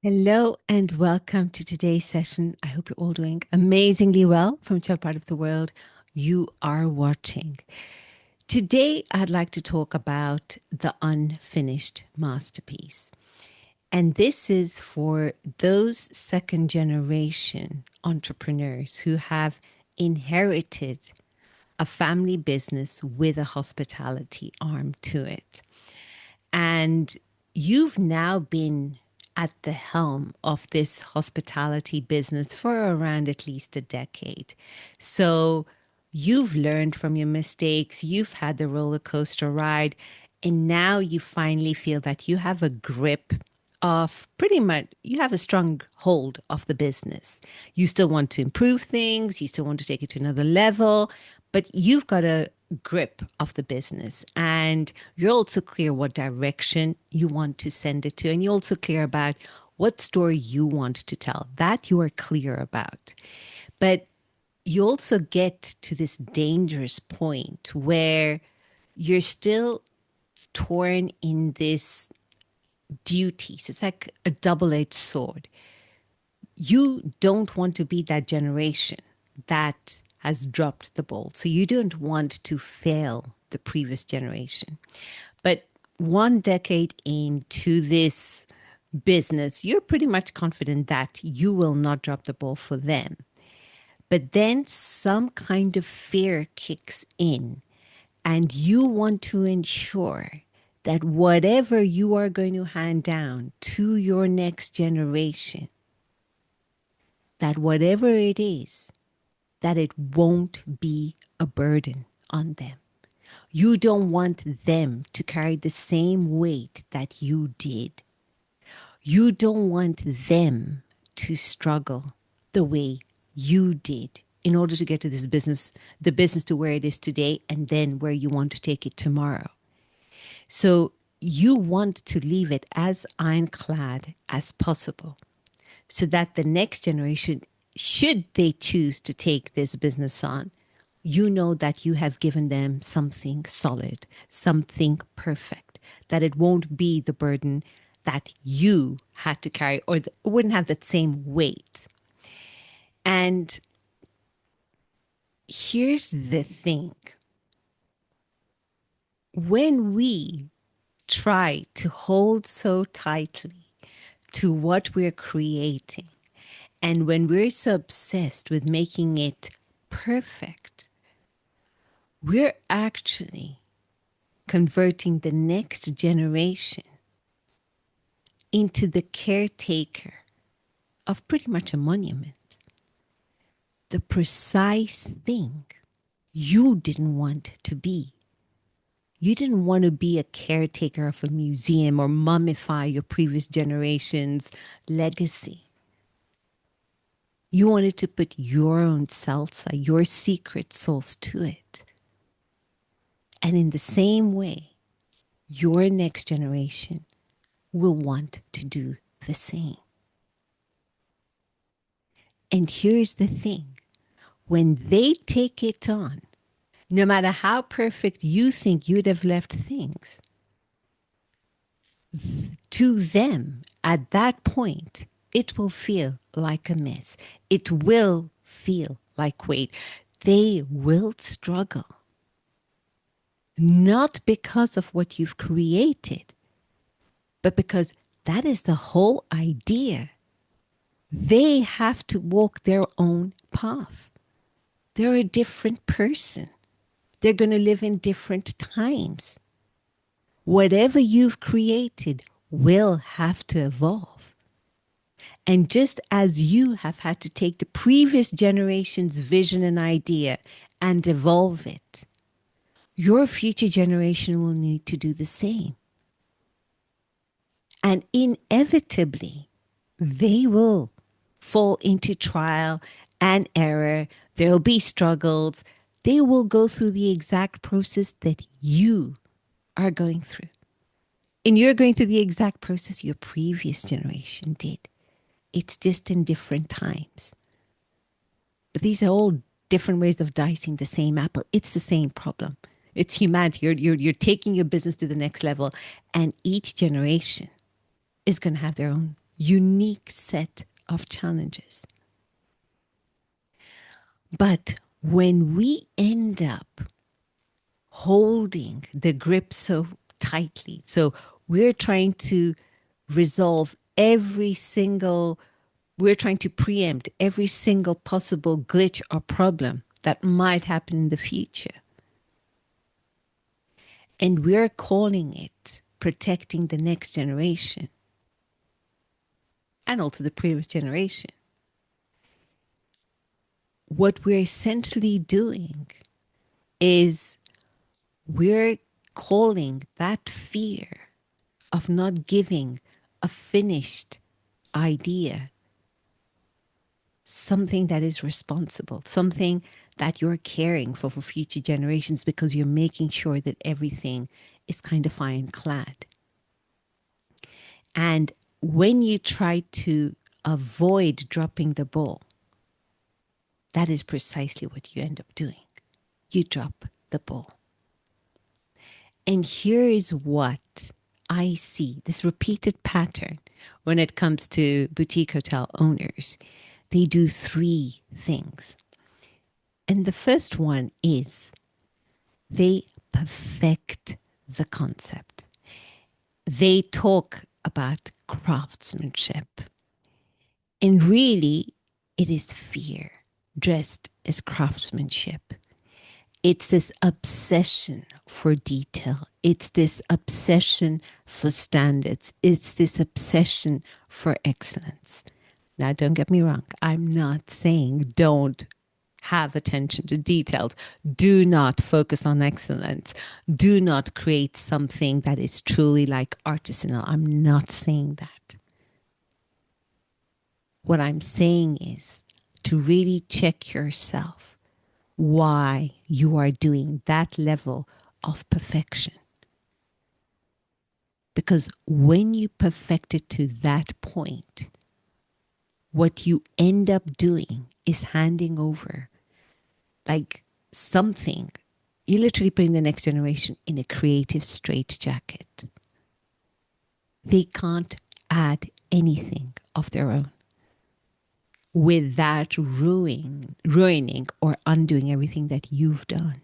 Hello and welcome to today's session. I hope you're all doing amazingly well from whichever part of the world you are watching. Today, I'd like to talk about the unfinished masterpiece. And this is for those second generation entrepreneurs who have inherited a family business with a hospitality arm to it. And you've now been at the helm of this hospitality business for around at least a decade. So you've learned from your mistakes, you've had the roller coaster ride, and now you finally feel that you have a grip of pretty much, you have a strong hold of the business. You still want to improve things, you still want to take it to another level, but you've got a grip of the business and you're also clear what direction you want to send it to. And you're also clear about what story you want to tell. That you are clear about. But you also get to this dangerous point where you're still torn in this duty. So it's like a double-edged sword. You don't want to be that generation that has dropped the ball. So you don't want to fail the previous generation. But one decade into this business, you're pretty much confident that you will not drop the ball for them. But then some kind of fear kicks in, and you want to ensure that whatever you are going to hand down to your next generation, that whatever it is, that it won't be a burden on them. You don't want them to carry the same weight that you did. You don't want them to struggle the way you did in order to get to this business, the business to where it is today and then where you want to take it tomorrow. So you want to leave it as ironclad as possible so that the next generation, should they choose to take this business on, you know that you have given them something solid, something perfect, that it won't be the burden that you had to carry or wouldn't have that same weight. And here's the thing. When we try to hold so tightly to what we're creating, and when we're so obsessed with making it perfect, we're actually converting the next generation into the caretaker of pretty much a monument. The precise thing you didn't want to be. You didn't want to be a caretaker of a museum or mummify your previous generation's legacy. You wanted to put your own salsa, your secret sauce to it. And in the same way, your next generation will want to do the same. And here's the thing. When they take it on, no matter how perfect you think you'd have left things, to them at that point, it will feel like a mess. It will feel like weight. They will struggle. Not because of what you've created, but because that is the whole idea. They have to walk their own path. They're a different person. They're going to live in different times. Whatever you've created will have to evolve. And just as you have had to take the previous generation's vision and idea and evolve it, your future generation will need to do the same. And inevitably, they will fall into trial and error. There'll be struggles. They will go through the exact process that you are going through. And you're going through the exact process your previous generation did. It's just in different times. But these are all different ways of dicing the same apple. It's the same problem. It's humanity. You're taking your business to the next level, and each generation is going to have their own unique set of challenges. But when we end up holding the grip so tightly, so we're trying to resolve we're trying to preempt every single possible glitch or problem that might happen in the future. And we're calling it protecting the next generation and also the previous generation. What we're essentially doing is we're calling that fear of not giving a finished idea something that is responsible, something that you're caring for future generations, because you're making sure that everything is kind of ironclad. And when you try to avoid dropping the ball, that is precisely what you end up doing. You drop the ball. And here is what I see, this repeated pattern when it comes to boutique hotel owners. They do three things. And the first one is they perfect the concept. They talk about craftsmanship. And really, it is fear dressed as craftsmanship. It's this obsession for detail. It's this obsession for standards. It's this obsession for excellence. Now, don't get me wrong. I'm not saying don't have attention to details. Do not focus on excellence. Do not create something that is truly like artisanal. I'm not saying that. What I'm saying is to really check yourself why you are doing that level of perfection. Because when you perfect it to that point, what you end up doing is handing over like something. You're literally putting the next generation in a creative straitjacket. They can't add anything of their own without ruining or undoing everything that you've done.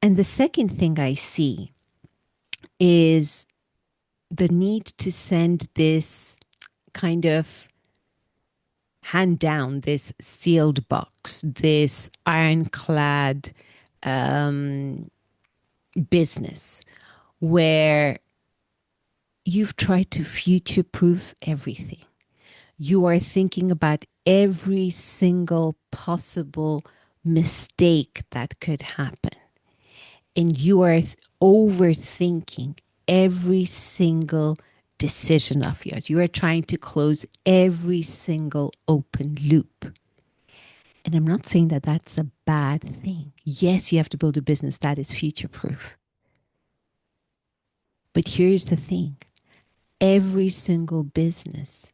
And the second thing I see is the need to send this kind of hand down, this sealed box, this ironclad business where you've tried to future proof everything. You are thinking about every single possible mistake that could happen. And you are overthinking every single decision of yours. You are trying to close every single open loop. And I'm not saying that that's a bad thing. Yes, you have to build a business that is future proof. But here's the thing. Every single business,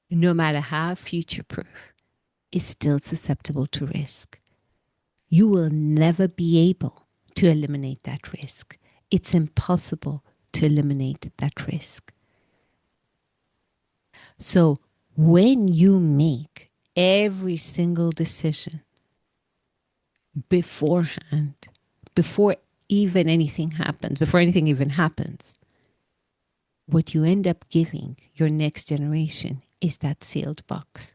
no matter how future proof, is still susceptible to risk. You will never be able to eliminate that risk. It's impossible to eliminate that risk. So when you make every single decision beforehand, before before anything even happens, what you end up giving your next generation is that sealed box.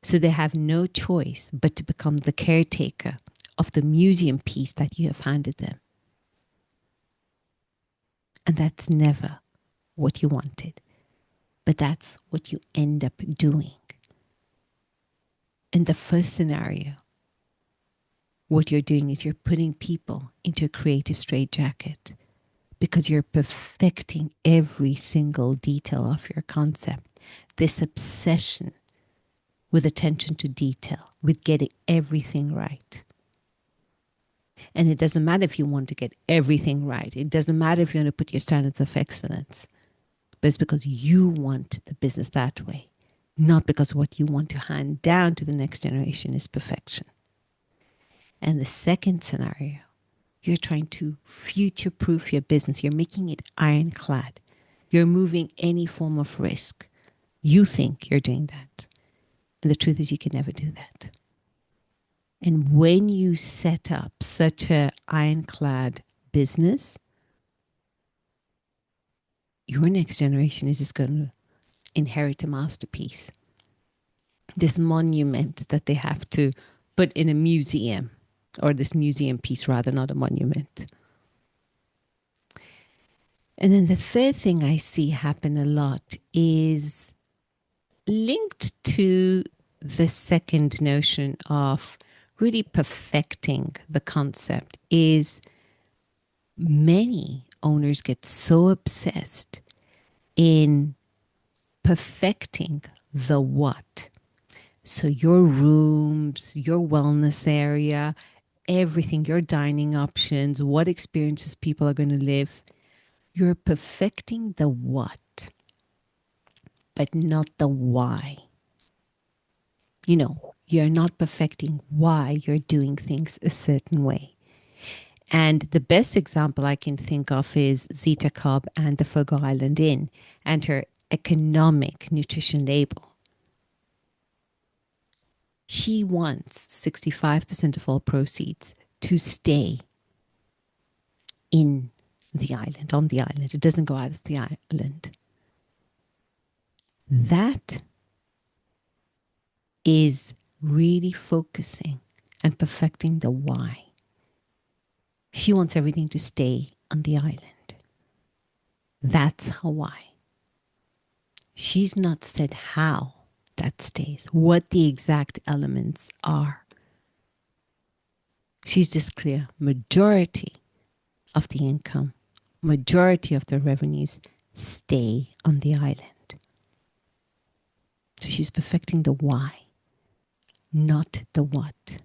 So they have no choice but to become the caretaker of the museum piece that you have handed them. And that's never what you wanted. But that's what you end up doing. In the first scenario, what you're doing is you're putting people into a creative straitjacket because you're perfecting every single detail of your concept. This obsession with attention to detail, with getting everything right. And it doesn't matter if you want to get everything right. It doesn't matter if you want to put your standards of excellence. But it's because you want the business that way, not because what you want to hand down to the next generation is perfection. And the second scenario, you're trying to future-proof your business. You're making it ironclad. You're moving any form of risk. You think you're doing that. And the truth is you can never do that. And when you set up such a ironclad business, your next generation is just going to inherit a masterpiece. This monument that they have to put in a museum, or this museum piece rather, not a monument. And then the third thing I see happen a lot is linked to the second notion of really perfecting the concept is many owners get so obsessed in perfecting the what. So your rooms, your wellness area, everything, your dining options, what experiences people are going to live. You're perfecting the what, but not the why. You're not perfecting why you're doing things a certain way. And the best example I can think of is Zita Cobb and the Fogo Island Inn and her economic nutrition label. She wants 65% of all proceeds to stay in the island, on the island. It doesn't go out of the island. That is really focusing and perfecting the why. She wants everything to stay on the island. That's her why. She's not said how that stays, what the exact elements are. She's just clear. Majority of the income, majority of the revenues stay on the island. So she's perfecting the why, not the what.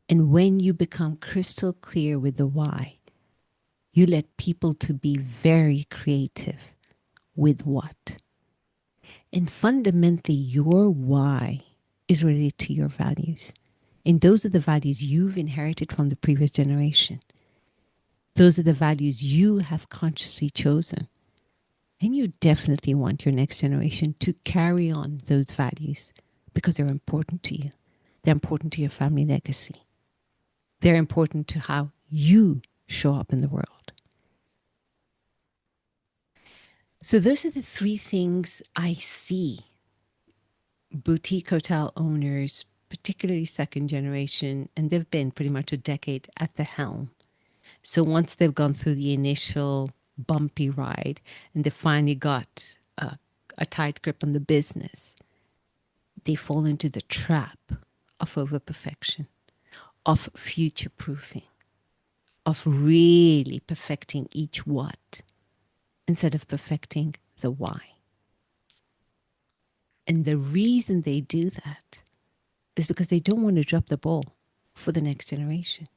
And when you become crystal clear with the why, you let people to be very creative with what. And fundamentally, your why is related to your values. And those are the values you've inherited from the previous generation. Those are the values you have consciously chosen. And you definitely want your next generation to carry on those values because they're important to you. They're important to your family legacy. They're important to how you show up in the world. So those are the three things I see boutique hotel owners, particularly second generation, and they've been pretty much a decade at the helm. So once they've gone through the initial bumpy ride and they finally got a tight grip on the business, they fall into the trap of over perfection, of future proofing, of really perfecting each what instead of perfecting the why. And the reason they do that is because they don't want to drop the ball for the next generation.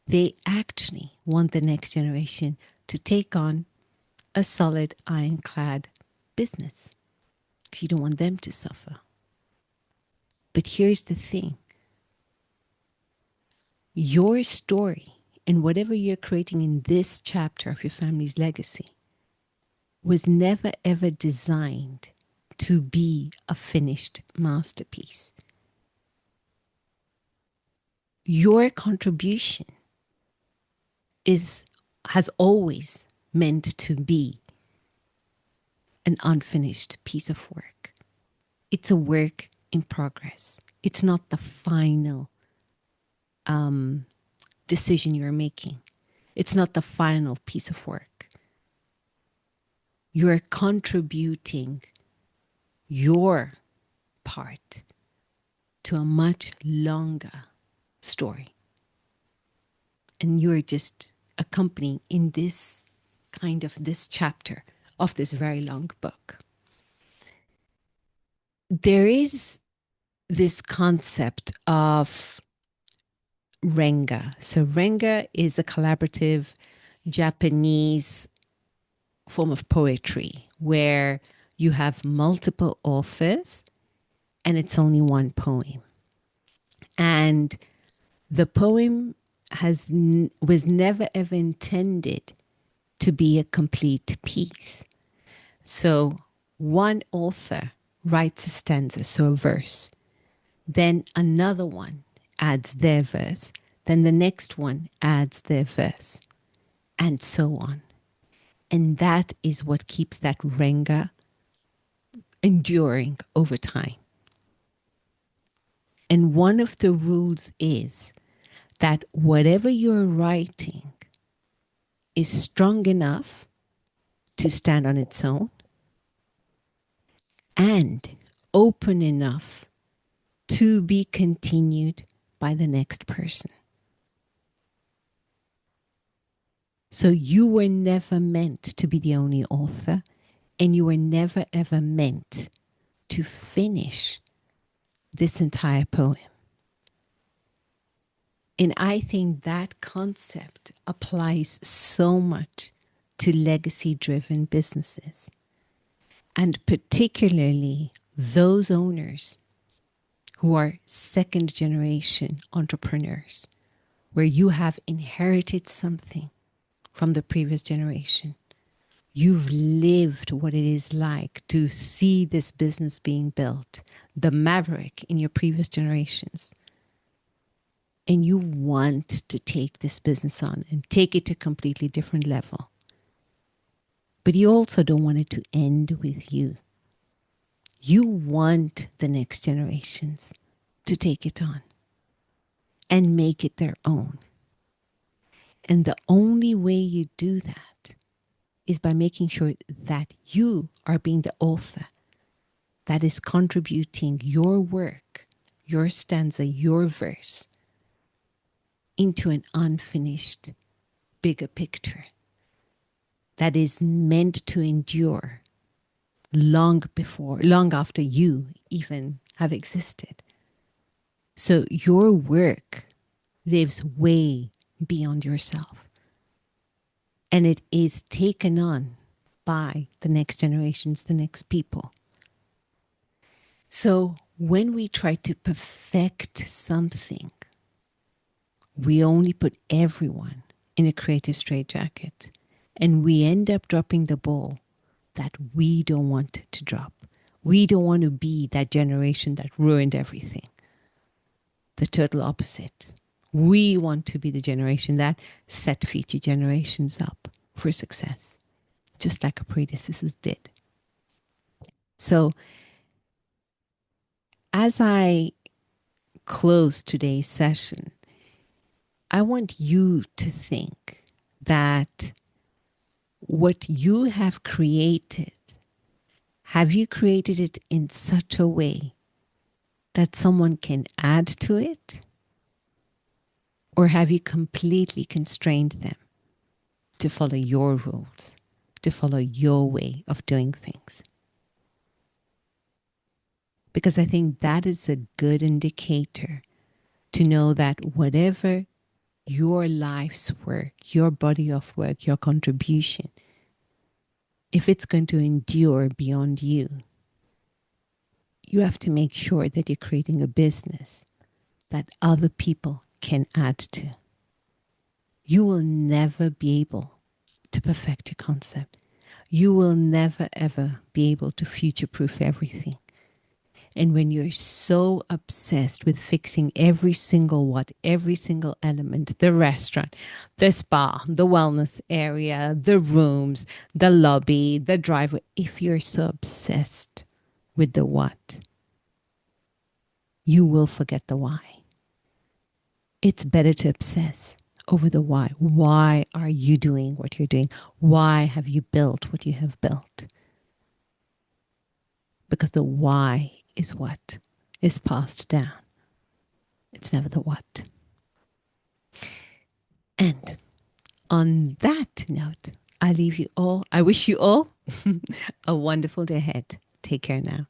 They actually want the next generation to take on a solid ironclad business because you don't want them to suffer. But here's the thing. Your story and whatever you're creating in this chapter of your family's legacy was never ever designed to be a finished masterpiece. Your contribution has always meant to be an unfinished piece of work. It's a work in progress. It's not the final decision you're making. It's not the final piece of work. You're contributing your part to a much longer story. And you're just accompanying in this chapter of this very long book. There is this concept of Renga. So Renga is a collaborative Japanese form of poetry where you have multiple authors and it's only one poem. And the poem was never ever intended to be a complete piece. So one author writes a stanza, so a verse, then another one adds their verse, then the next one adds their verse, and so on. And that is what keeps that Renga enduring over time. And one of the rules is that whatever you're writing is strong enough to stand on its own and open enough to be continued by the next person. So you were never meant to be the only author, and you were never ever meant to finish this entire poem. And I think that concept applies so much to legacy driven businesses, and particularly those owners who are second generation entrepreneurs, where you have inherited something from the previous generation. You've lived what it is like to see this business being built, the maverick in your previous generations. And you want to take this business on and take it to a completely different level. But you also don't want it to end with you. You want the next generations to take it on and make it their own. And the only way you do that is by making sure that you are being the author that is contributing your work, your stanza, your verse into an unfinished, bigger picture that is meant to endure long after you even have existed. So your work lives way beyond yourself. And it is taken on by the next generations, the next people. So when we try to perfect something, we only put everyone in a creative straitjacket, and we end up dropping the ball that we don't want to drop. We don't want to be that generation that ruined everything. The total opposite. We want to be the generation that set future generations up for success, just like our predecessors did. So as I close today's session, I want you to think that what you have created, have you created it in such a way that someone can add to it? Or have you completely constrained them to follow your rules, to follow your way of doing things? Because I think that is a good indicator to know that whatever your life's work, your body of work, your contribution, if it's going to endure beyond you, you have to make sure that you're creating a business that other people can add to. You will never be able to perfect your concept. You will never, ever be able to future-proof everything. And when you're so obsessed with fixing every single element, the restaurant, the spa, the wellness area, the rooms, the lobby, the driveway, if you're so obsessed with the what, you will forget the why. It's better to obsess over the why. Why are you doing what you're doing? Why have you built what you have built? Because the why is what is passed down. It's never the what. And on that note, I leave you all. I wish you all a wonderful day ahead. Take care now.